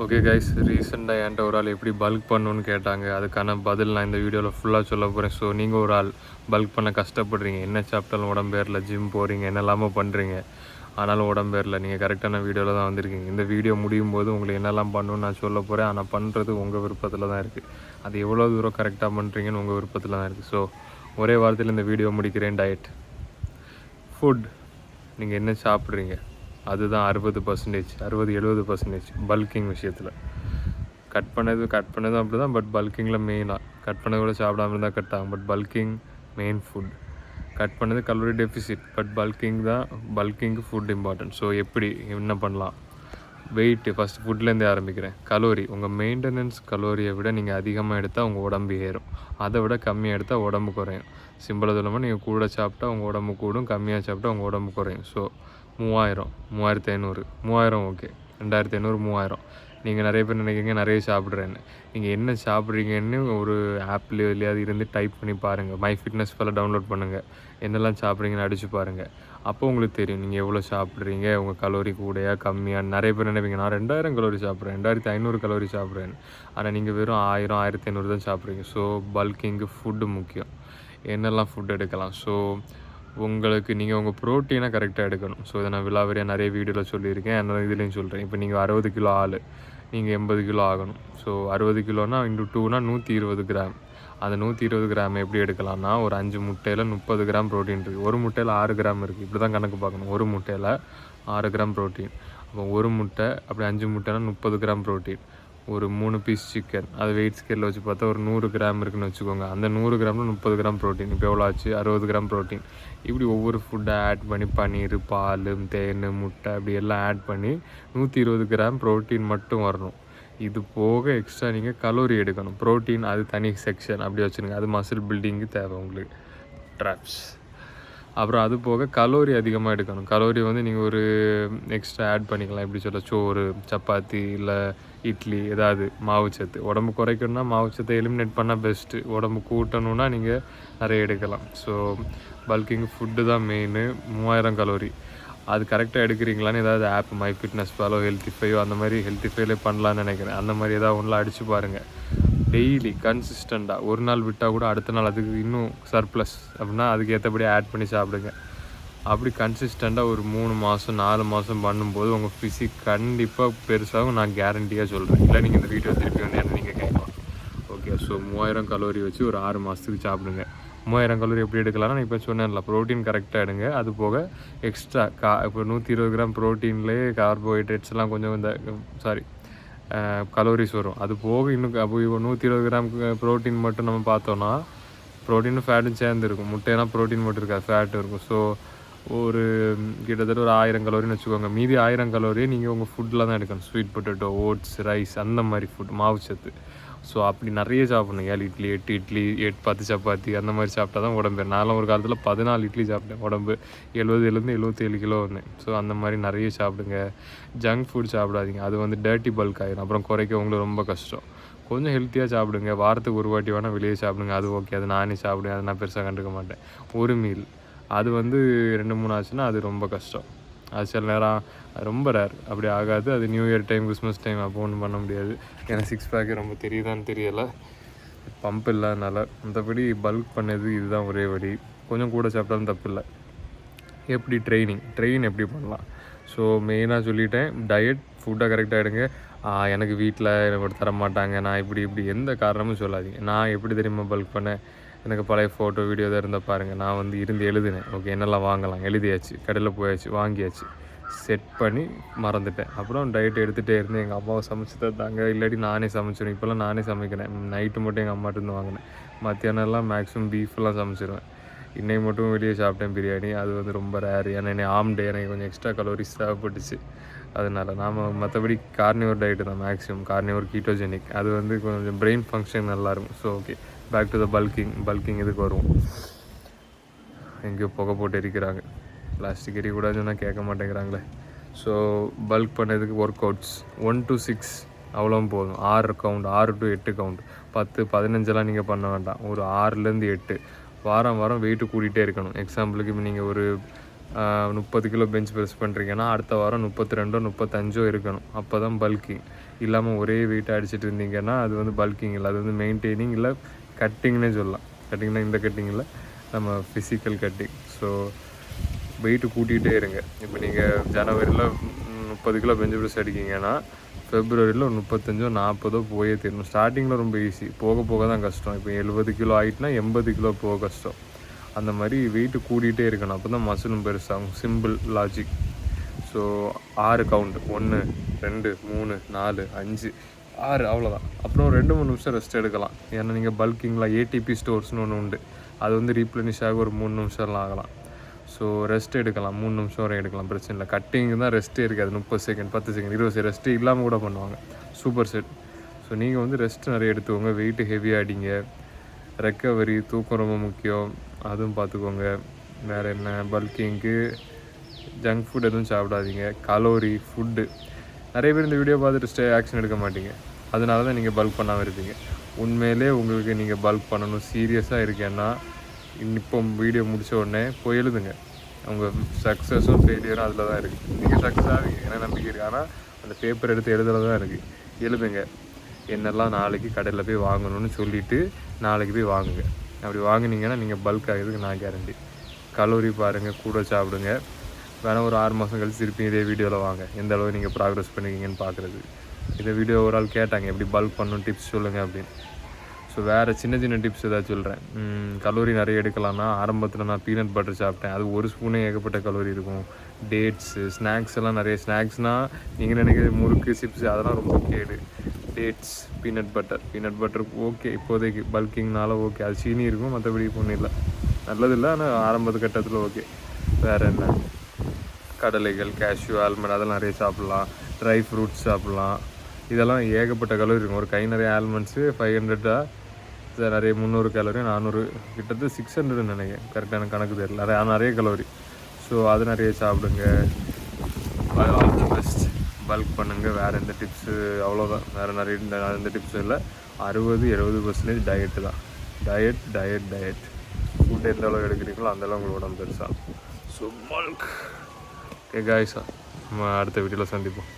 Okay guys, ரீசெண்டாக என்கிட்ட ஒரு ஆள் எப்படி பல்க் பண்ணணுன்னு கேட்டாங்க. அதுக்கான பதில் நான் இந்த வீடியோவில் ஃபுல்லாக சொல்ல போகிறேன். ஸோ நீங்கள் ஒரு ஆள் பல்க் பண்ண கஷ்டப்படுறீங்க, என்ன சாப்பிட்டாலும் உடம்பேரில், ஜிம் போகிறீங்க, என்னெல்லாமோ பண்ணுறீங்க, ஆனாலும் உடம்பேரில், நீங்கள் கரெக்டான வீடியோவில் தான் வந்திருக்கீங்க. இந்த வீடியோ முடியும் போது உங்களுக்கு என்னெல்லாம் பண்ணணும்னு நான் சொல்ல போகிறேன். ஆனால் பண்ணுறது உங்கள் விருப்பத்தில் தான் இருக்குது. அது எவ்வளோ தூரம் கரெக்டாக பண்ணுறீங்கன்னு உங்கள் விருப்பத்தில் தான் இருக்குது. ஸோ ஒரே வாரத்தில் இந்த வீடியோ முடிக்கிறேன். டயட், ஃபுட், நீங்கள் என்ன சாப்பிட்றீங்க அதுதான் 60%, 60-70% பல்கிங் விஷயத்தில். கட் பண்ணதும் அப்படி தான். பட் பல்கிங்கில் மெயினாக கட் பண்ணது கூட சாப்பிடாம இருந்தால் கட் ஆகும். But bulking main food. Cut பண்ணது கலோரி டெஃபிசிட், பட் பல்கிங்க்கு ஃபுட் இம்பார்ட்டன்ட். ஸோ எப்படி என்ன பண்ணலாம்? வெயிட்டு ஃபஸ்ட்டு ஃபுட்லேருந்தே ஆரம்பிக்கிறேன். கலோரி, உங்கள் மெயின்டெனன்ஸ் கலோரியை விட நீங்கள் அதிகமாக எடுத்தால் உங்கள் உடம்பு ஏறும், அதை விட கம்மியாக எடுத்தால் உடம்பு குறையும். சிம்பிளாக சொல்லாமல், நீங்கள் கூட சாப்பிட்டா உங்கள் உடம்பு கூடும், கம்மியாக சாப்பிட்டா உங்கள் உடம்பு குறையும். So 3000, 3500 okay, 2500, 3000. நீங்கள் நிறைய பேர் நினைக்கிறீங்க நிறைய சாப்பிட்றேன்னு. நீங்கள் என்ன சாப்பிட்றீங்கன்னு ஒரு ஆப்லேயோ இல்லையாவது இருந்து டைப் பண்ணி பாருங்கள். மை ஃபிட்னஸ் பல்ல டவுன்லோட் பண்ணுங்கள். என்னெல்லாம் சாப்பிட்றீங்கன்னு அடித்து பாருங்கள். அப்போ உங்களுக்கு தெரியும் நீங்கள் எவ்வளோ சாப்பிட்றீங்க, உங்கள் கலோரி கூடையா கம்மியாக. நிறைய பேர் நினைப்பீங்க நான் 2000 கலோரி சாப்பிட்றேன், 2500 கலோரி சாப்பிட்றேன்னு. ஆனால் நீங்கள் வெறும் 1000, 1500 தான் சாப்பிட்றீங்க. ஸோ பல்கிங்கு ஃபுட்டு முக்கியம். என்னெல்லாம் ஃபுட் எடுக்கலாம்? ஸோ உங்களுக்கு நீங்கள் உங்கள் ப்ரோட்டீனை கரெக்டாக எடுக்கணும். ஸோ இதை நான் விலாவரியாக நிறைய வீடியோவில் சொல்லியிருக்கேன், என்ன இதுலேயும் சொல்கிறேன். இப்போ நீங்கள் 60 கிலோ ஆள், நீங்கள் 80 கிலோ ஆகணும். ஸோ 60 கிலோனா இன்ட்டு 2னா 120 கிராம். அந்த 120 கிராம் எப்படி எடுக்கலாம்னா, ஒரு 5 முட்டையில் 30 கிராம் ப்ரோட்டீன் இருக்குது. ஒரு முட்டையில் 6 கிராம் இருக்குது. இப்படி தான் கணக்கு பார்க்கணும். ஒரு முட்டையில் 6 கிராம் ப்ரோட்டீன். அப்போ ஒரு முட்டை, அப்படி 5 முட்டைனா 30 கிராம் ப்ரோட்டீன். ஒரு 3 பீஸ் சிக்கன், அது வெயிட் ஸ்கேலில் வச்சு பார்த்தா ஒரு 100 கிராம் இருக்குதுன்னு வச்சுக்கோங்க. அந்த 100 கிராமில் 30 கிராம் ப்ரோட்டீன். இப்போ எவ்வளோ ஆச்சு? 60 கிராம் ப்ரோட்டீன். இப்படி ஒவ்வொரு ஃபுட்டை ஆட் பண்ணி, பன்னீர், பால், தேன், முட்டை, அப்படி எல்லாம் ஆட் பண்ணி 120 கிராம் ப்ரோட்டீன் மட்டும் வரணும். இது போக எக்ஸ்ட்ரா நீங்கள் கலோரி எடுக்கணும். ப்ரோட்டீன் அது தனி செக்ஷன் அப்படி வச்சுருங்க. அது மசில் பில்டிங்கு தேவை உங்களுக்கு, ட்ராப்ஸ். அப்புறம் அது போக கலோரி அதிகமாக எடுக்கணும். கலோரி வந்து நீங்கள் ஒரு எக்ஸ்ட்ரா ஆட் பண்ணிக்கலாம். எப்படி சொல்ல, சோறு, சப்பாத்தி, இல்லை இட்லி, ஏதாவது மாவுச்சத்து. உடம்பு குறைக்கணும்னா மாவுச்சத்தை எலிமினேட் பண்ணால் பெஸ்ட்டு. உடம்பு கூட்டணுன்னா நீங்கள் நிறைய எடுக்கலாம். ஸோ பல்கிங் ஃபுட்டு தான் மெயின். 3000 கலோரி அது கரெக்டாக எடுக்கிறீங்களான்னு ஏதாவது ஆப், மை ஃபிட்னஸ் பாலோ, ஹெல்த்திஃபையோ, அந்த மாதிரி ஹெல்த்திஃபைலே பண்ணலான்னு நினைக்கிறேன். அந்த மாதிரி ஏதாவது ஒன்றில் அடித்து பாருங்கள். டெய்லி கன்சிஸ்டண்ட்டாக, ஒரு நாள் விட்டால் கூட அடுத்த நாள் அதுக்கு இன்னும் சர்ப்ளஸ் அப்படின்னா அதுக்கு ஏற்றபடி ஆட் பண்ணி சாப்பிடுங்க. அப்படி கன்சிஸ்டண்ட்டாக ஒரு 3 மாதம் 4 மாதம் பண்ணும்போது உங்கள் ஃபிசிக் கண்டிப்பாக பெருசாகவும் நான் கேரண்டியாக சொல்கிறேன். இல்லை நீங்கள் இந்த வீடியோ திருப்பி வந்து என்ன நீங்கள் கேட்கலாம். ஓகே, ஸோ 3000 கலோரி வச்சு ஒரு 6 மாதத்துக்கு சாப்பிடுங்க. 3000 கலோரி எப்படி எடுக்கலாம்னா, இப்போ சொன்னேன்ல, ப்ரோட்டீன் கரெக்டாக எடுங்க. அது போக எக்ஸ்ட்ரா இப்போ 120 கிராம் ப்ரோட்டீன்லேயே கார்போஹைட்ரேட்ஸ்லாம் கொஞ்சம் இந்த கலோரிஸ் வரும். அது போக இன்னும் அப்போ 120 கிராம் ப்ரோட்டீன் மட்டும் நம்ம பார்த்தோன்னா, ப்ரோட்டீனும் ஃபேட்டும் சேர்ந்து இருக்கும். முட்டைனா ப்ரோட்டீன் மட்டும் இருக்காது, ஃபேட்டும் இருக்கும். ஸோ ஒரு கிட்டத்தட்ட ஒரு 1000 கலோரின்னு வச்சுக்கோங்க. மீதி 1000 கலோரியை நீங்கள் உங்கள் ஃபுட்டில் தான் எடுக்கணும். ஸ்வீட் பொட்டேட்டோ, ஓட்ஸ், ரைஸ், அந்த மாதிரி ஃபுட், மாவுச்சத்து. ஸோ அப்படி நிறைய சாப்பிட்ணும். 7 இட்லி, 8 இட்லி, 10 சப்பாத்தி, அந்த மாதிரி சாப்பிட்டா தான் உடம்பு. நான்லாம் ஒரு காலத்தில் 14 இட்லி சாப்பிட்டேன். உடம்பு 77 கிலோ வந்தேன். ஸோ அந்த மாதிரி நிறைய சாப்பிடுங்க. ஜங்க் ஃபுட் சாப்பிடாதீங்க, அது வந்து டர்ட்டி பல்க் ஆகிடும். அப்புறம் குறைக்க உங்களுக்கு ரொம்ப கஷ்டம். கொஞ்சம் ஹெல்த்தியாக சாப்பிடுங்க. வாரத்துக்கு ஒரு வாட்டி வேணால் வெளியே சாப்பிடுங்க, அது ஓகே. அது நானே சாப்பிடுவேன், அதை நான் பெருசாக கண்டுக்க மாட்டேன். ஒரு மீல் அது வந்து 2-3 ஆச்சுன்னா அது ரொம்ப கஷ்டம். அது சில நேரம் ரொம்ப ரேர், அப்படி ஆகாது. அது new year time, Christmas time, அப்போ ஒன்றும் பண்ண முடியாது. ஏன்னா 6 பேக்கு ரொம்ப தெரியுதான்னு தெரியலை, பம்ப் இல்லாதனால. மற்றபடி பல்க் பண்ணது இதுதான் ஒரே வழி. கொஞ்சம் கூட சாப்பிட்டாலும் தப்பு இல்லை. எப்படி ட்ரெயின் எப்படி பண்ணலாம்? ஸோ மெயினாக சொல்லிட்டேன். டயட், ஃபுட்டை கரெக்டாக எடுங்க. எனக்கு வீட்டில் எனக்கு தர மாட்டாங்க, நான் இப்படி எந்த காரணமும் சொல்லாதீங்க. நான் எப்படி தெரியுமா பல்க் பண்ணேன்? எனக்கு பழைய ஃபோட்டோ வீடியோ தான் இருந்தால் பாருங்கள். நான் வந்து எழுதினேன். ஓகே, என்னெல்லாம் வாங்கலாம் எழுதியாச்சு, கடையில் போயாச்சு, வாங்கியாச்சு, செட் பண்ணி மறந்துட்டேன். அப்புறம் டயட் எடுத்துகிட்டே இருந்தேன். எங்கள் அம்மாவை சமைச்சு தந்தாங்க, இல்லாட்டி நானே சமைச்சிடுவேன். இப்போல்லாம் நானே சமைக்கிறேன். நைட்டு மட்டும் எங்கள் அம்மாட்டேருந்து வாங்கினேன். மத்தியானம்லாம் மேக்ஸிமம் பீஃப்லாம் சமைச்சிடுவேன். இன்றைக்கி மட்டும் வெளியே சாப்பிட்டேன் பிரியாணி. அது வந்து ரொம்ப ரேர். ஏன்னா என்னை ஆம்டே எனக்கு கொஞ்சம் எக்ஸ்ட்ரா கலோரிஸ் தேவைப்பட்டுச்சு. அதனால் நாம் மற்றபடி கார்னிவர் டயட்டு தான் மேக்ஸிமம். கார்னிவர் கீட்டோஜெனிக், அது வந்து கொஞ்சம் பிரெயின் ஃபங்க்ஷன் நல்லாயிருக்கும். So okay, back to the bulking இதுக்கு வருவோம். எங்கேயோ புகை போட்டு எரிக்கிறாங்க. பிளாஸ்டிக் எரியக்கூடாதுன்னு சொன்னால் கேட்க மாட்டேங்கிறாங்களே. ஸோ பல்க் பண்ணதுக்கு ஒர்க் அவுட்ஸ் 1 to 6 அவ்வளோ போதும். 6 கவுண்ட், 6 to 8 கவுண்ட். 10, 15 நீங்கள் பண்ண வேண்டாம். ஒரு 6லேருந்து 8 வாரம் வெயிட்டு கூட்டிகிட்டே இருக்கணும். எக்ஸாம்பிளுக்கு இப்போ நீங்கள் ஒரு 30 கிலோ பெஞ்ச் ப்ரெஸ் பண்ணுறீங்கன்னா அடுத்த வாரம் 32 35 இருக்கணும். அப்போ தான் பல்கிங். இல்லாமல் ஒரே வெயிட் அடிச்சுட்டு இருந்தீங்கன்னா அது வந்து பல்கிங் இல்லை, அது வந்து மெயின்டைனிங் இல்லை, கட்டிங்னே சொல்லலாம். கட்டிங்னா இந்த கட்டிங் இல்லை, நம்ம ஃபிசிக்கல் கட்டிங். ஸோ வெயிட்டு கூட்டிகிட்டே இருங்க. இப்போ நீங்கள் ஜனவரியில் 30 கிலோ பெஞ்ச் ப்ரெஸ் அடிக்கிங்கன்னா ஃபெப்ரவரியில் ஒரு 35 40 போயே தீரணும். ஸ்டார்டிங்கில் ரொம்ப ஈஸி, போக போக தான் கஷ்டம். இப்போ 70 கிலோ ஆகிட்டுனா 80 கிலோ போக கஷ்டம். அந்த மாதிரி வெயிட்டு கூட்டிகிட்டே இருக்கணும், அப்போ தான் மசிலும் பெருசாகும். Simple logic. ஸோ 6 கவுண்ட், 1 2 3 4 5 6 அவ்வளோதான். அப்புறம் 2-3 நிமிஷம் ரெஸ்ட் எடுக்கலாம். ஏன்னா நீங்கள் பல்கிங்கில் ஏடிபி ஸ்டோர்ஸ்னு ஒன்று உண்டு, அது வந்து ரீப்ளனிஷ் ஆக ஒரு 3 நிமிஷம்லாம் ஆகலாம். ஸோ ரெஸ்ட் எடுக்கலாம், 3 நிமிஷம் வரை எடுக்கலாம், பிரச்சனை இல்லை. கட்டிங் தான் ரெஸ்ட்டே இருக்காது, 30 செகண்ட் 10 செகண்ட் 20 செகண்ட் ரெஸ்ட்டு இல்லாமல் கூட பண்ணுவாங்க, சூப்பர் செட். ஸோ நீங்கள் வந்து ரெஸ்ட் நிறைய எடுத்துக்கோங்க, வெயிட்டு ஹெவியாக அடிங்க, ரெக்கவரி, தூக்கம் ரொம்ப முக்கியம், அதுவும் பார்த்துக்கோங்க. வேறு என்ன, பல்கிங்க்கு ஜங்க் ஃபுட் எதுவும் சாப்பிடாதீங்க. கலோரி ஃபுட்டு, நிறைய பேர் இந்த வீடியோ பார்த்துட்டு ஆக்ஷன் எடுக்க மாட்டீங்க, அதனால தான் நீங்கள் பல்க் பண்ணாமல் இருப்பீங்க. உண்மையிலே உங்களுக்கு நீங்கள் பல்க் பண்ணணும் சீரியஸாக இருக்கேன்னா இப்போ வீடியோ முடித்த உடனே போய் எழுதுங்க. உங்கள் சக்ஸஸும் ஃபெயிலியரும் அதில் தான் இருக்குது. நீங்கள் சக்ஸஸ் ஆகுங்க, ஏன்னா நம்பிக்கை இருக்குது. ஆனால் அந்த பேப்பர் எடுத்து எழுதுல தான் இருக்குது. எழுதுங்க, என்னெல்லாம் நாளைக்கு கடையில் போய் வாங்கணும்னு சொல்லிவிட்டு நாளைக்கு போய் வாங்குங்க. அப்படி வாங்கினீங்கன்னா நீங்கள் பல்க் ஆகிறதுக்கு நான் கேரண்டி. கலோரி பாருங்கள், கூட சாப்பிடுங்க. வேணால் ஒரு 6 மாதம் கழிச்சு திருப்பி இதே வீடியோவில் வாங்க, எந்த அளவு நீங்கள் ப்ராக்ரஸ் பண்ணிக்கிங்கன்னு பார்க்குறது. இந்த வீடியோ ஒரு ஆள் கேட்டாங்க எப்படி பல்க் பண்ணணும், டிப்ஸ் சொல்லுங்கள் அப்படின்னு. ஸோ வேறு சின்ன சின்ன டிப்ஸ் ஏதாவது சொல்கிறேன். கலோரி நிறைய எடுக்கலாம்னா, ஆரம்பத்தில் நான் பீனட் பட்டர் சாப்பிட்டேன், அது ஒரு ஸ்பூனே ஏகப்பட்ட கலோரி இருக்கும். டேட்ஸு, ஸ்நாக்ஸ் எல்லாம் நிறைய, ஸ்நாக்ஸ்னால் நீங்கள் நினைக்கிற முறுக்கு, சிப்ஸ் அதெல்லாம் ரொம்ப கேடு. டேட்ஸ், பீனட் பட்டர் ஓகே இப்போதைக்கு பல்கிங்னால ஓகே, அது சீனி இருக்கும், மற்றபடி ஒன்றும் இல்லை, நல்லதில்லை, ஆனால் ஆரம்பத்து கட்டத்தில் ஓகே. வேறு என்ன, கடலைகள், கேஷ்யூ, ஆல்மண்ட் அதெல்லாம் நிறைய சாப்பிட்லாம். ட்ரை ஃப்ரூட்ஸ் சாப்பிட்லாம். இதெல்லாம் ஏகப்பட்ட கலோரி இருக்கும். ஒரு கை நிறைய ஆல்மண்ட்ஸு 500 நிறைய 300 கேலரி, 400 கிட்டத்தட்ட 600 நினைக்கிறேன், கரெக்டான கணக்கு தெரியல, நிறைய கலோரி. ஸோ அது நிறைய சாப்பிடுங்க. ஆல் தி பெஸ்ட், பல்க் பண்ணுங்கள். வேறு எந்த டிப்ஸு, அவ்வளோதான், வேறு நிறைய எந்த டிப்ஸும் இல்லை. 60-70% டயட்டு தான். டயட் ஃபுட் எந்த அளவு எடுக்கிறீங்களோ அந்தளவு உங்களோட உடம்பு பெருசாக. So bulk. ஓகே காய்ஸா, நம்ம அடுத்த வீடியோவில் சந்திப்போம்.